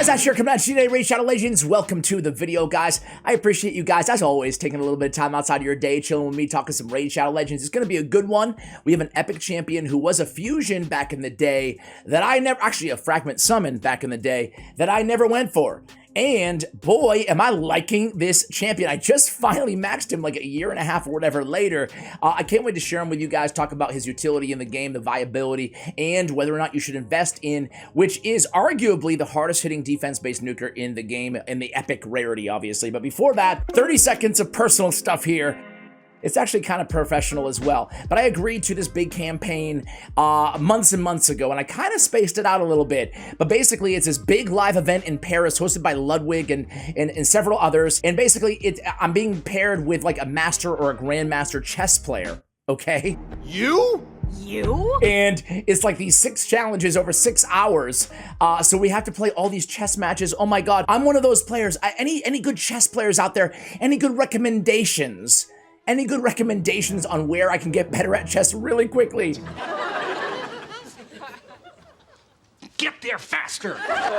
Ash here coming at you today, Raid Shadow Legends. Welcome to the video, guys. I appreciate you guys, as always, taking a little bit of time outside of your day, chilling with me, talking some Raid Shadow Legends. It's going to be a good one. We have an epic champion who was a fusion back in the day that I never, actually a fragment summon back in the day that I never went for. And boy, am I liking this champion. I just finally maxed him like a year and a half or whatever later. I can't wait to share him with you guys, talk about his utility in the game, the viability, and whether or not you should invest in, which is arguably the hardest hitting defense-based nuker in the game, in the epic rarity, obviously. But before that, 30 seconds of personal stuff here. It's actually kind of professional as well. But I agreed to this big campaign months and months ago, and I kind of spaced it out a little bit. But basically, it's this big live event in Paris hosted by Ludwig and several others. And basically, I'm being paired with like a master or a grandmaster chess player, okay? You? And it's like these 6 challenges over 6 hours. So we have to play all these chess matches. Oh my God, I'm one of those players. Any good chess players out there? Any good recommendations? Any good recommendations on where I can get better at chess really quickly? Get there faster! Oh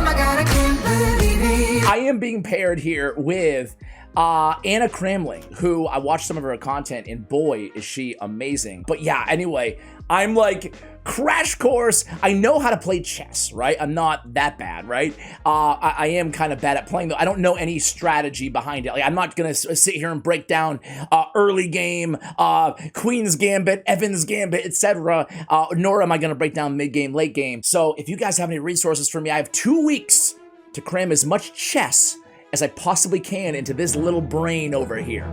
my God, I can't believe it. I am being paired here with Anna Cramling, who I watched some of her content, and boy, is she amazing. But yeah, anyway, I'm like, crash course. I know how to play chess, right? I'm not that bad, right? I am kind of bad at playing, though. I don't know any strategy behind it. Like, I'm not gonna sit here and break down early game, Queen's Gambit, Evans Gambit, etc. Nor am I gonna break down mid game, late game. So if you guys have any resources for me, I have 2 weeks to cram as much chess as I possibly can into this little brain over here.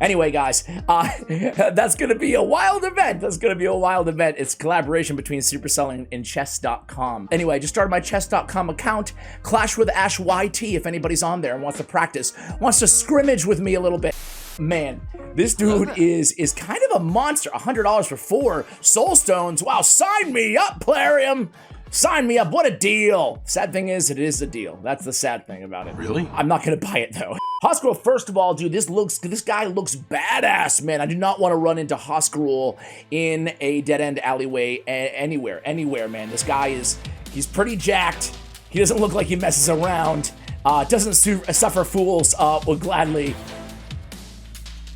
Anyway, guys, that's going to be a wild event. It's a collaboration between Supercell and Chess.com. Anyway, I just started my Chess.com account, Clash with Ash YT, if anybody's on there and wants to practice, wants to scrimmage with me a little bit. Man, this dude is kind of a monster. $100 for 4 soul stones. Wow, sign me up, Plarium. Sign me up. What a deal. Sad thing is, it is a deal. That's the sad thing about it. Really? I'm not going to buy it, though. Hoskarul, first of all, dude, this guy looks badass, man. I do not want to run into Hoskarul in a dead-end alleyway anywhere, man. This guy he's pretty jacked. He doesn't look like he messes around. Doesn't suffer fools will gladly.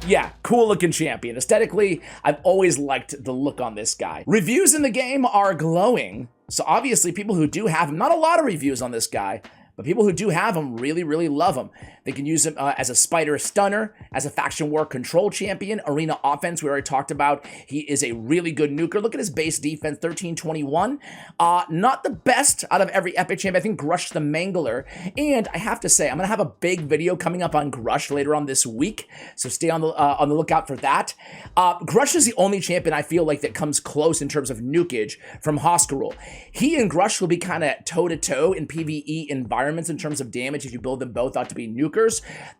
Yeah, cool looking champion. Aesthetically, I've always liked the look on this guy. Reviews in the game are glowing. So obviously people who do have him, not a lot of reviews on this guy, but people who do have him really, really love him. They can use him as a spider stunner, as a faction war control champion, arena offense, we already talked about. He is a really good nuker. Look at his base defense, 1321. Not the best out of every epic champ. I think Grush the Mangler. And I have to say, I'm going to have a big video coming up on Grush later on this week. So stay on the lookout for that. Grush is the only champion I feel like that comes close in terms of nukage from Hoskarul. He and Grush will be kind of toe-to-toe in PvE environments in terms of damage if you build them both out to be nukers.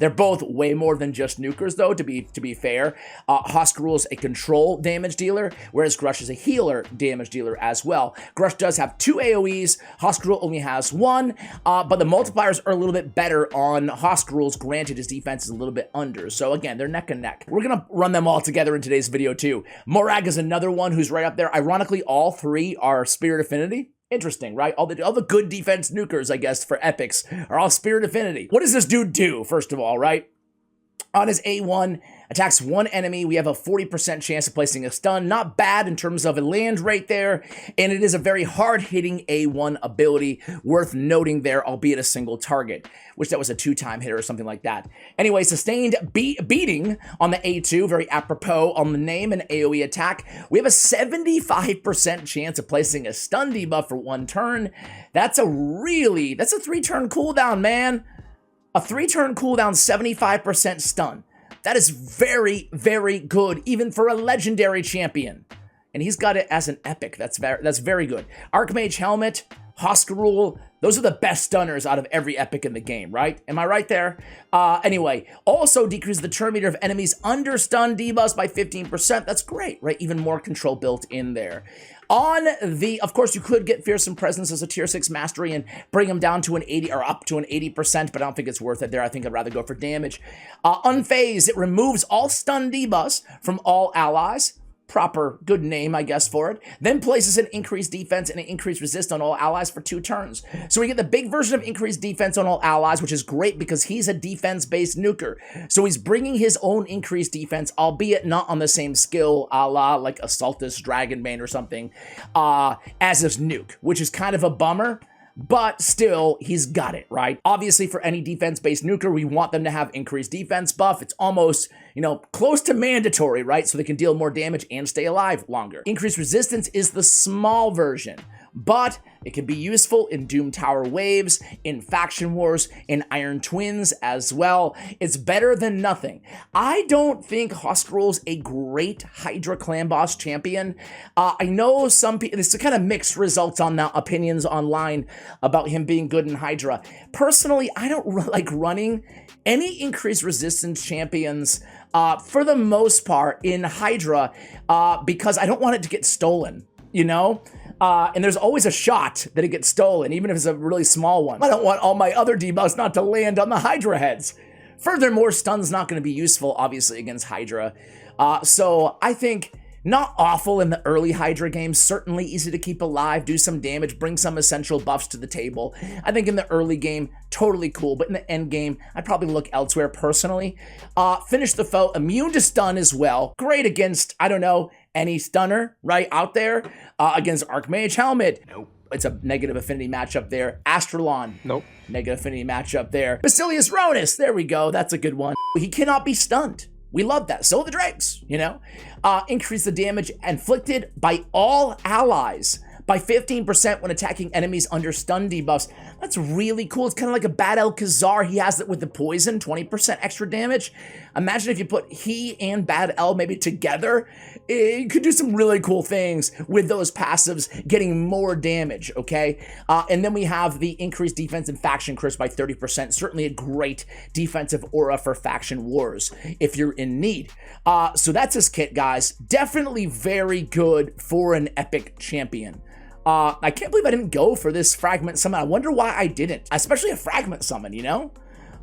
They're both way more than just nukers, though, to be fair. Hoskarul is a control damage dealer, whereas Grush is a healer damage dealer as well. Grush does have 2 AoEs. Hoskarul only has 1, but the multipliers are a little bit better on Hoskarul's. Granted, his defense is a little bit under. So again, they're neck and neck. We're going to run them all together in today's video, too. Morag is another one who's right up there. Ironically, all 3 are Spirit Affinity. Interesting, right? All the good defense nukers, I guess, for epics are all Spirit Affinity. What does this dude do, first of all, right? On his A1, attacks 1 enemy. We have a 40% chance of placing a stun. Not bad in terms of a land rate there. And it is a very hard-hitting A1 ability. Worth noting there, albeit a single target. Wish that was a 2-time hitter or something like that. Anyway, sustained beating on the A2. Very apropos on the name and AoE attack. We have a 75% chance of placing a stun debuff for 1 turn. That's a 3-turn cooldown, man. A 3-turn cooldown, 75% stun. That is very, very good, even for a legendary champion. And he's got it as an epic. That's very good. Archmage Helmet, Hoskarul, those are the best stunners out of every epic in the game, right? Am I right there? Anyway, also decrease the turn meter of enemies under stun debuffs by 15%. That's great, right? Even more control built in there. Of course, you could get Fearsome Presence as a tier 6 mastery and bring him down to an 80 or up to an 80%, but I don't think it's worth it there. I think I'd rather go for damage. Unfazed, it removes all stun debuffs from all allies. proper good name, I guess, for it, then places an increased defense and an increased resist on all allies for 2 turns. So we get the big version of increased defense on all allies, which is great because he's a defense-based nuker. So he's bringing his own increased defense, albeit not on the same skill, a la like Assaultus, Dragonbane, or something, as his nuke, which is kind of a bummer. But still, he's got it, right? Obviously, for any defense-based nuker, we want them to have increased defense buff. It's almost, close to mandatory, right? So they can deal more damage and stay alive longer. Increased resistance is the small version, but it can be useful in Doom Tower Waves, in Faction Wars, in Iron Twins as well. It's better than nothing. I don't think Hoskarul's a great Hydra clan boss champion. I know some people, there's kind of mixed results on that, opinions online about him being good in Hydra. Personally, I don't like running any increased resistance champions for the most part in Hydra because I don't want it to get stolen, and there's always a shot that it gets stolen, even if it's a really small one. I don't want all my other debuffs not to land on the Hydra heads. Furthermore, stun's not going to be useful, obviously, against Hydra. So I think not awful in the early Hydra games, certainly easy to keep alive, do some damage, bring some essential buffs to the table. I think in the early game, totally cool, but in the end game, I'd probably look elsewhere personally. Finish the foe, immune to stun as well. Great against, I don't know, any stunner right out there. Against Archmage Helmet. Nope. It's a negative affinity matchup there. Astralon. Nope. Negative affinity matchup there. Basilius Ronus. There we go. That's a good one. He cannot be stunned. We love that. So the dregs, Increase the damage inflicted by all allies by 15% when attacking enemies under stun debuffs. That's really cool. It's kind of like a Bad Alcazar. He has it with the poison, 20% extra damage. Imagine if you put he and Bad El maybe together. It could do some really cool things with those passives getting more damage, okay? And then we have the increased defense and faction crisp by 30%. Certainly a great defensive aura for faction wars if you're in need. So that's his kit, guys. Definitely very good for an epic champion. I can't believe I didn't go for this fragment summon. I wonder why I didn't, especially a fragment summon,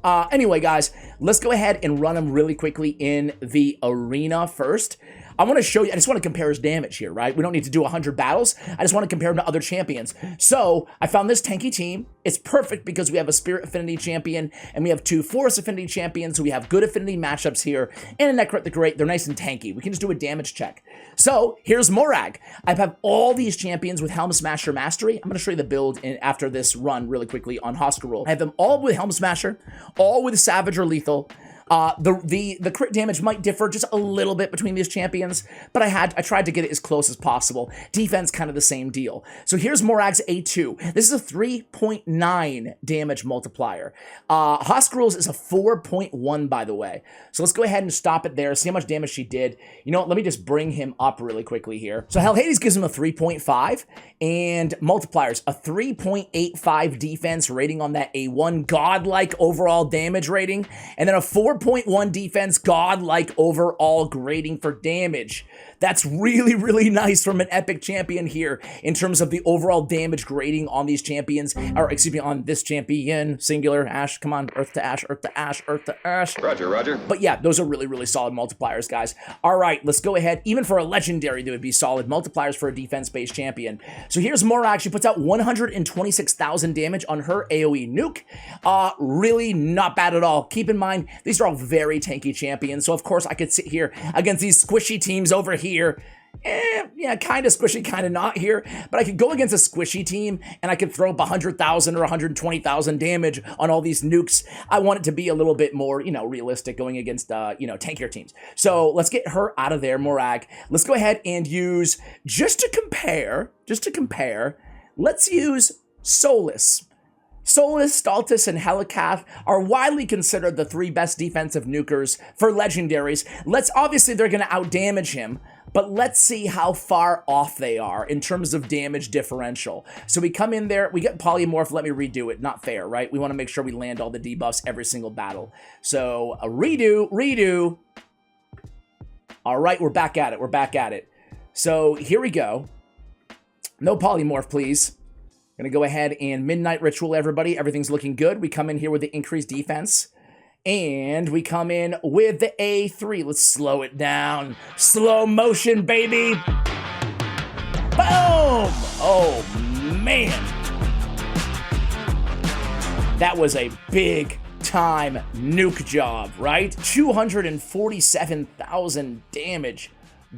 Anyway, guys, let's go ahead and run him really quickly in the arena first. I want to show you, I just want to compare his damage here, right? We don't need to do 100 battles. I just want to compare him to other champions. So I found this tanky team. It's perfect because we have a Spirit Affinity champion and we have 2 Force Affinity champions. So we have good affinity matchups here and a Necrot the Great. They're nice and tanky. We can just do a damage check. So here's Morag. I have all these champions with Helm Smasher Mastery. I'm going to show you the build after this run really quickly on Hoskarul. I have them all with Helm Smasher, all with Savage or Lethal. The crit damage might differ just a little bit between these champions, but I tried to get it as close as possible. Defense, kind of the same deal. So here's Morag's A2. This is a 3.9 damage multiplier. Hoskarul's is a 4.1, by the way. So let's go ahead and stop it there, see how much damage she did. You know what, let me just bring him up really quickly here. So Hell Hades gives him a 3.5, and multipliers, a 3.85 defense rating on that A1, godlike overall damage rating, and then a 4.1 defense, godlike overall grading for damage. That's really, really nice from an epic champion here in terms of the overall damage grading on these champions, or excuse me, on this champion, singular, Ash, come on, Earth to Ash, Earth to Ash, Earth to Ash. Roger, roger. But yeah, those are really, really solid multipliers, guys. All right, let's go ahead. Even for a legendary, there would be solid multipliers for a defense-based champion. So here's Morag. She puts out 126,000 damage on her AoE nuke. Really not bad at all. Keep in mind, these are all very tanky champions. So of course I could sit here against these squishy teams over here. Yeah, kind of squishy, kind of not here. But I could go against a squishy team and I could throw up 100,000 or 120,000 damage on all these nukes. I want it to be a little bit more, realistic going against, tankier teams. So let's get her out of there, Morag. Let's go ahead and use, just to compare, let's use Solus. Solus, Staltus, and Helikath are widely considered the 3 best defensive nukers for legendaries. Obviously they're going to outdamage him, but let's see how far off they are in terms of damage differential. So we come in there, we get polymorph, let me redo it. Not fair, right? We want to make sure we land all the debuffs every single battle. So a redo. All right, we're back at it. So here we go. No polymorph, please. Gonna go ahead and Midnight Ritual, everybody. Everything's looking good. We come in here with the increased defense. And we come in with the A3. Let's slow it down. Slow motion, baby. Boom! Oh, man. That was a big time nuke job, right? 247,000 damage.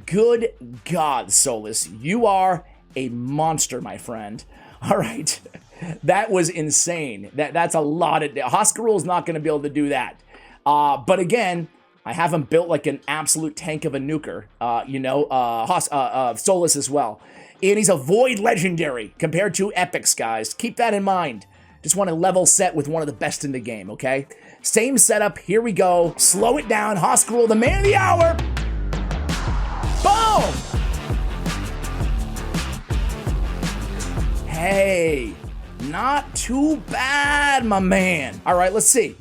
Good God, Solus. You are a monster, my friend. All right. That was insane. That's a lot of... Hoskarul is not going to be able to do that. But again, I have him built like an absolute tank of a nuker. Solus as well. And he's a Void Legendary compared to Epics, guys. Keep that in mind. Just want to level set with one of the best in the game, okay? Same setup. Here we go. Slow it down. Hoskarul, the man of the hour. Boom! Hey, not too bad, my man. All right, let's see.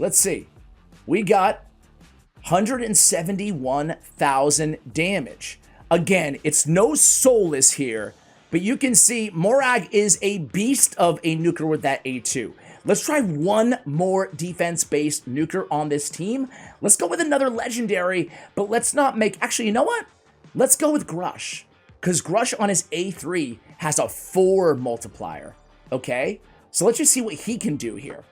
We got 171,000 damage. Again, it's no Solus here, but you can see Morag is a beast of a nuker with that A2. Let's try one more defense-based nuker on this team. Let's go with another legendary, but let's not make... Actually, you know what? Let's go with Grush, because Grush on his A3 has a 4 multiplier, okay? So let's just see what he can do here.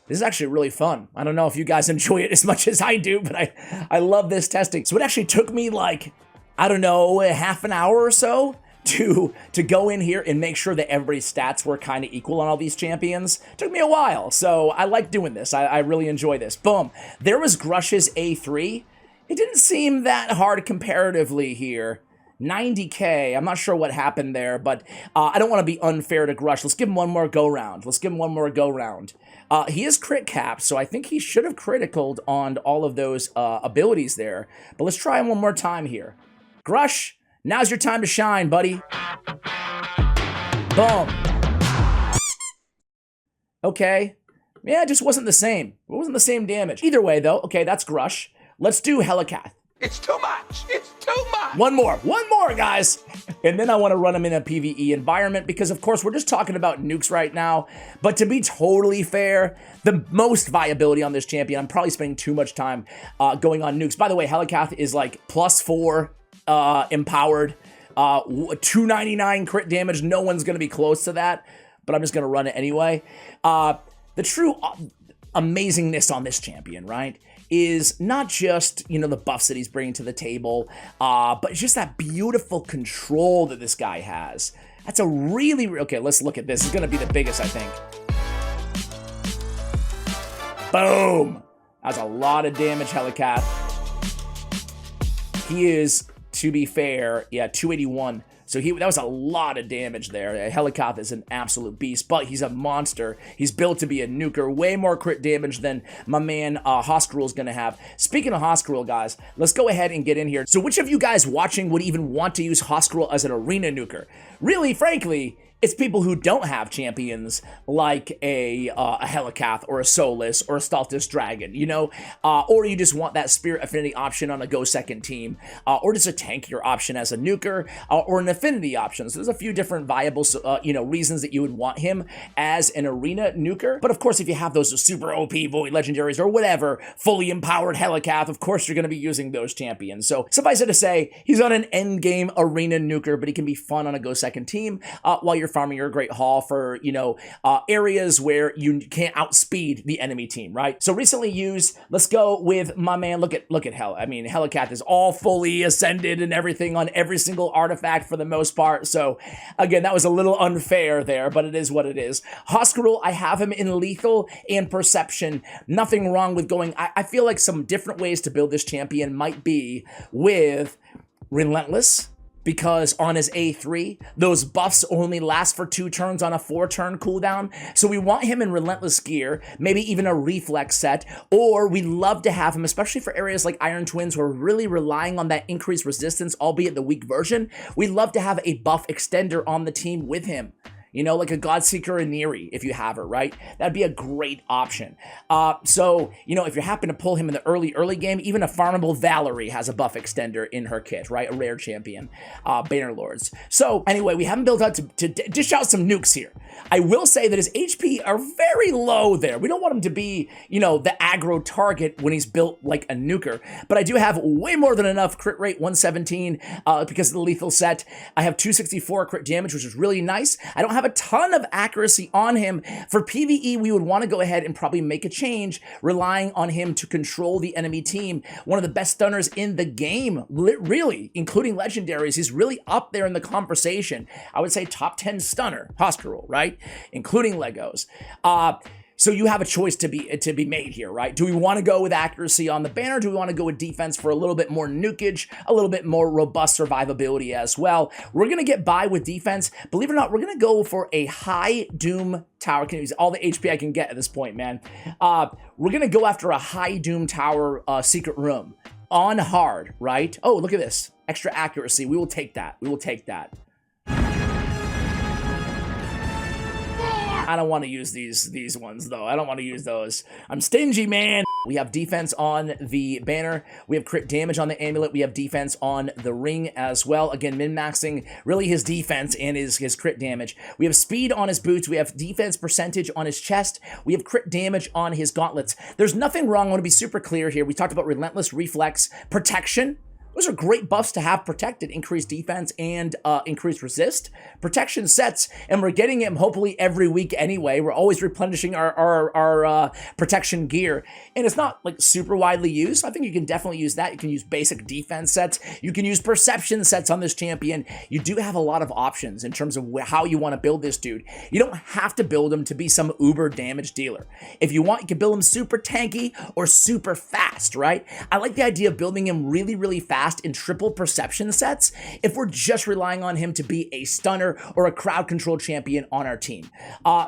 This is actually really fun. I don't know if you guys enjoy it as much as I do, but I love this testing. So it actually took me like, I don't know, half an hour or so to go in here and make sure that everybody's stats were kind of equal on all these champions. Took me a while, so I like doing this. I really enjoy this. Boom. There was Grush's A3. It didn't seem that hard comparatively here. 90K, I'm not sure what happened there, but I don't want to be unfair to Grush. Let's give him one more go-round. He is crit capped, so I think he should have criticaled on all of those abilities there. But let's try him one more time here. Grush, now's your time to shine, buddy. Boom. Okay. Yeah, it just wasn't the same. It wasn't the same damage. Either way, though, okay, that's Grush. Let's do Helicath. It's too much. It's too much. One more, guys. And then I want to run them in a PvE environment because, of course, we're just talking about nukes right now. But to be totally fair, the most viability on this champion, I'm probably spending too much time going on nukes. By the way, Helicath is like +4 empowered, 299 crit damage. No one's going to be close to that, but I'm just going to run it anyway. The true amazingness on this champion, right, is not just, you know, the buffs that he's bringing to the table, but it's just that beautiful control that this guy has. That's a really... Okay, let's look at this. It's going to be the biggest, I think. Boom! That's a lot of damage, Helicath. He is, to be fair, yeah, 281. So that was a lot of damage there. Helicath is an absolute beast, but he's a monster. He's built to be a nuker. Way more crit damage than my man Hoskarul is going to have. Speaking of Hoskarul, guys, let's go ahead and get in here. So which of you guys watching would even want to use Hoskarul as an arena nuker? Really, frankly, it's people who don't have champions like a Helicath or a Solus or a Staltus Dragon, you know? Or you just want that Spirit Affinity option on a Go Second team, or just a tankier option as a nuker, or an Affinity option. So there's a few different viable, reasons that you would want him as an arena nuker. But of course, if you have those super OP Void Legendaries or whatever, fully empowered Helicath, of course you're going to be using those champions. So suffice it to say, he's on an endgame arena nuker, but he can be fun on a Go Second team while you're farming your Great Hall for, areas where you can't outspeed the enemy team, right? So recently used, let's go with my man, look at Helicath is all fully ascended and everything on every single artifact for the most part. So again, that was a little unfair there, but it is what it is. Hoskarul, I have him in lethal and perception. Nothing wrong with going, I feel like some different ways to build this champion might be with Relentless, because on his A3, those buffs only last for 2 turns on a 4-turn cooldown. So we want him in Relentless gear, maybe even a reflex set, or we love to have him, especially for areas like Iron Twins, where we're really relying on that increased resistance, albeit the weak version. We love to have a buff extender on the team with him. You know, like a Godseeker or Neri, if you have her, right? That'd be a great option. So, you know, if you happen to pull him in the early game, even a farmable Valerie has a buff extender in her kit, right? A rare champion, Bannerlords. So, anyway, we haven't built out to dish out some nukes here. I will say that his HP are very low there. We don't want him to be, you know, the aggro target when he's built like a nuker, but I do have way more than enough crit rate, 117, because of the lethal set. I have 264 crit damage, which is really nice. I don't have a ton of accuracy on him. For PvE, we would want to go ahead and probably make a change, relying on him to control the enemy team. One of the best stunners in the game, really, including legendaries. He's really up there in the conversation. I would say top 10 stunner, Hoskarul, right? Including Legos. So you have a choice to be made here, right? Do we want to go with accuracy on the banner? Do we want to go with defense for a little bit more nukage, a little bit more robust survivability as well? We're going to get by with defense. Believe it or not, we're going to go for a high Doom Tower. I can use all the HP I can get at this point, man. We're going to go after a high Doom Tower secret room on hard, right? Oh, look at this. Extra accuracy. We will take that. We will take that. I don't want to use these ones, though. I don't want to use those. I'm stingy, man. We have defense on the banner. We have crit damage on the amulet. We have defense on the ring as well. Again, min-maxing really his defense and his crit damage. We have speed on his boots. We have defense percentage on his chest. We have crit damage on his gauntlets. There's nothing wrong. I want to be super clear here. We talked about relentless reflex, protection. Those are great buffs to have protected, increased defense and increased resist. Protection sets, and we're getting them hopefully every week anyway. We're always replenishing our protection gear, and it's not like super widely used. So I think you can definitely use that. You can use basic defense sets. You can use perception sets on this champion. You do have a lot of options in terms of how you want to build this dude. You don't have to build him to be some uber damage dealer. If you want, you can build him super tanky or super fast, right? I like the idea of building him really, really fast in triple perception sets if we're just relying on him to be a stunner or a crowd control champion on our team.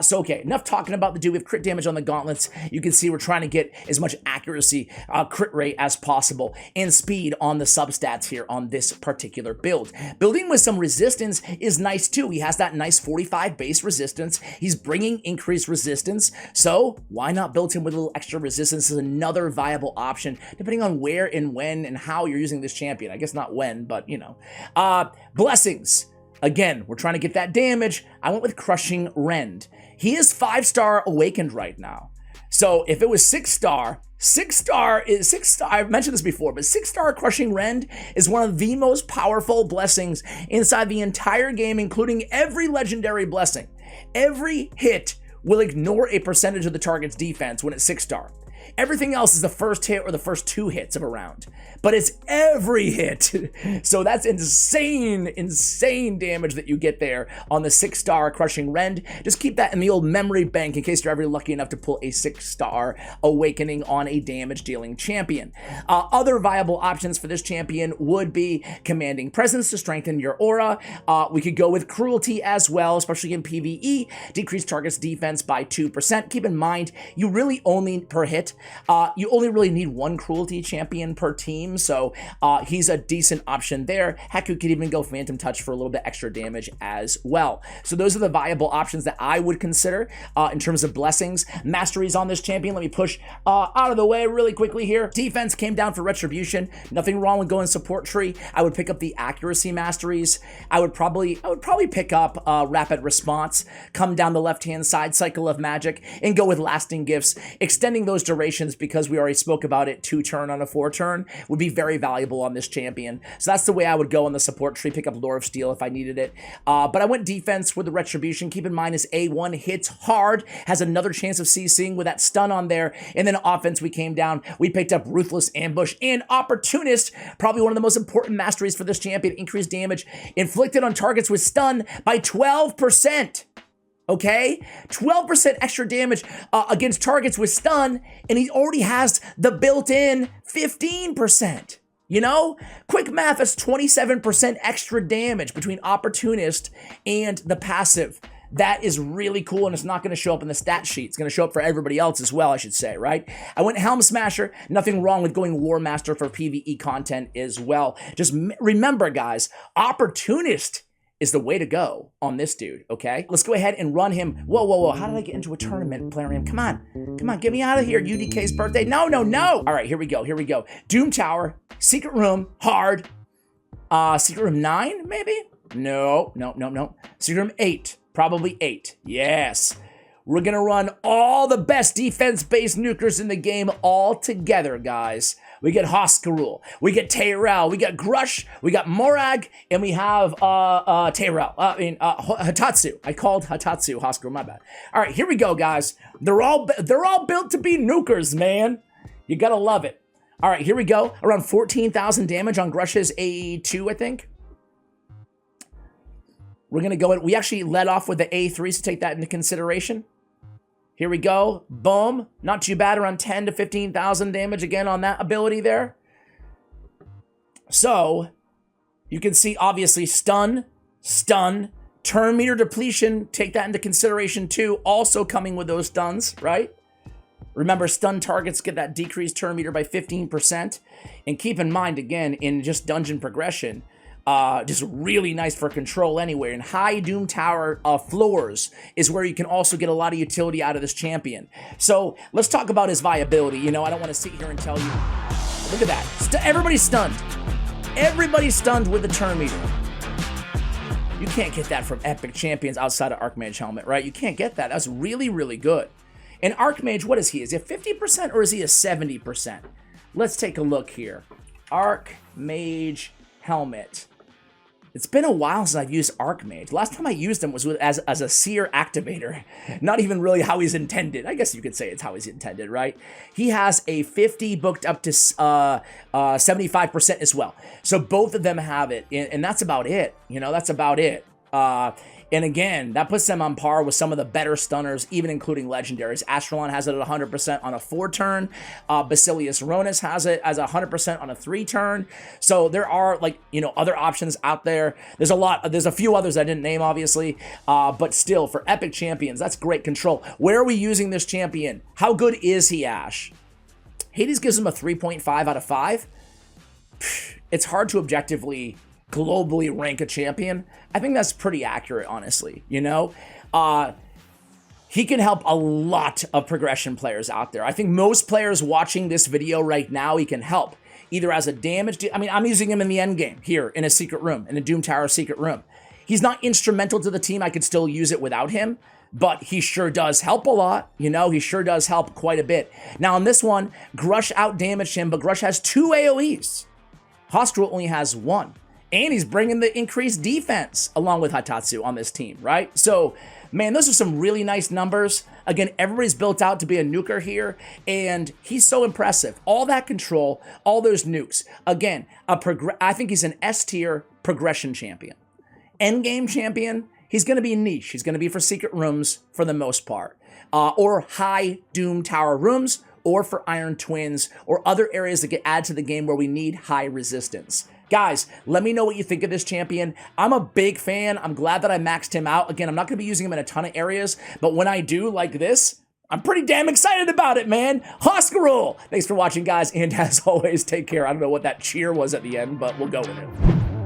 So okay, enough talking about the dude. We have crit damage on the gauntlets. You can see we're trying to get as much accuracy, crit rate as possible, and speed on the substats here on this particular build. Building with some resistance is nice too. He has that nice 45 base resistance. He's bringing increased resistance, so why not build him with a little extra resistance? Is another viable option depending on where and when and how you're using this champion. I guess not when, but you know. Blessings. Again, we're trying to get that damage. I went with Crushing Rend. He is 5-star awakened right now. So if it was 6-star, 6-star is 6-star. I've mentioned this before, but 6-star Crushing Rend is one of the most powerful blessings inside the entire game, including every legendary blessing. Every hit will ignore a percentage of the target's defense when it's 6-star. Everything else is the first hit or the first 2 hits of a round, but it's every hit. So that's insane damage that you get there on the 6-star Crushing Rend. Just keep that in the old memory bank in case you're ever lucky enough to pull a 6-star awakening on a damage dealing champion. Other viable options for this champion would be Commanding Presence to strengthen your aura. We could go with Cruelty as well, especially in PvE. Decrease target's defense by 2%. Keep in mind, you really only per hit. You only really need 1 Cruelty champion per team, so he's a decent option there. Heck, you could even go Phantom Touch for a little bit extra damage as well. So those are the viable options that I would consider in terms of blessings. Masteries on this champion. Let me push out of the way really quickly here. Defense came down for Retribution. Nothing wrong with going support tree. I would pick up the accuracy masteries. I would probably pick up Rapid Response, come down the left-hand side, Cycle of Magic, and go with Lasting Gifts. Extending those durations, because we already spoke about it, 2-turn on a 4-turn would be very valuable on this champion. So that's the way I would go on the support tree, pick up Lore of Steel if I needed it. But I went defense with the Retribution. Keep in mind his A1 hits hard, has another chance of CCing with that stun on there. And then offense, we came down, we picked up Ruthless Ambush and Opportunist, probably one of the most important masteries for this champion. Increased damage inflicted on targets with stun by 12%. Okay, 12% extra damage against targets with stun, and he already has the built-in 15%. You know, quick math is 27% extra damage between Opportunist and the passive. That is really cool, and it's not going to show up in the stat sheet. It's going to show up for everybody else as well, I should say, right? I went Helm Smasher. Nothing wrong with going War Master for PvE content as well. Just remember, guys, Opportunist is the way to go on this dude, okay? Let's go ahead and run him. Whoa, whoa, whoa. How did I get into a tournament, Plarium? Come on, get me out of here. UDK's birthday. No, no, no. All right, here we go. Doom Tower, Secret Room, hard. Secret Room 9, maybe? No. Secret Room 8, probably 8. Yes. We're gonna run all the best defense-based nukers in the game all together, guys. We get Hoskarul, we get Tyrell, we got Grush, we got Morag, and we have Tyrell. Hatatsu. I called Hatatsu Hoskarul, my bad. All right, here we go, guys. They're all built to be nukers, man. You gotta love it. All right, here we go. Around 14,000 damage on Grush's A2, I think. We're gonna go in. We actually led off with the A3, so take that into consideration. Here we go. Boom. Not too bad. Around 10 to 15,000 damage again on that ability there. So you can see obviously stun, turn meter depletion. Take that into consideration too. Also coming with those stuns, right? Remember, stun targets get that decreased turn meter by 15%. And keep in mind, again, in just dungeon progression, just really nice for control anywhere. And high Doom Tower floors is where you can also get a lot of utility out of this champion. So let's talk about his viability. You know, I don't want to sit here and tell you. Look at that. Everybody's stunned. Everybody's stunned with the turn meter. You can't get that from epic champions outside of Archmage Helmet, right? You can't get that. That's really, really good. And Archmage, what is he? Is he a 50% or is he a 70%? Let's take a look here. Archmage Helmet. It's been a while since I've used Archmage. Last time I used him was as a seer activator. Not even really how he's intended. I guess you could say it's how he's intended, right? He has a 50 booked up to 75% as well. So both of them have it, and that's about it. You know, that's about it. And again, that puts them on par with some of the better stunners, even including legendaries. Astralon has it at 100% on a 4-turn. Basilius Ronus has it as 100% on a 3-turn. So there are, like, you know, other options out there. There's a few others I didn't name, obviously. But still, for epic champions, that's great control. Where are we using this champion? How good is he, Ash? Hades gives him a 3.5 out of 5. It's hard to objectively globally rank a champion. I think that's pretty accurate, honestly. You know, he can help a lot of progression players out there. I think most players watching this video right now, he can help either as a damage. I mean, I'm using him in the end game here in a secret room, in a Doom Tower secret room. He's not instrumental to the team. I could still use it without him, but he sure does help a lot. You know, he sure does help quite a bit. Now on this one, Grush out damaged him, but Grush has 2 AoEs. Hoskarul only has 1. And he's bringing the increased defense along with Hatatsu on this team, right? So, man, those are some really nice numbers. Again, everybody's built out to be a nuker here, and he's so impressive. All that control, all those nukes. Again, I think he's an S-tier progression champion. Endgame champion, he's going to be niche. He's going to be for secret rooms for the most part, or high Doom Tower rooms, or for Iron Twins, or other areas that get added to the game where we need high resistance. Guys, let me know what you think of this champion. I'm a big fan. I'm glad that I maxed him out. Again, I'm not going to be using him in a ton of areas, but when I do like this, I'm pretty damn excited about it, man. Hoskarul! Thanks for watching, guys, and as always, take care. I don't know what that cheer was at the end, but we'll go with it.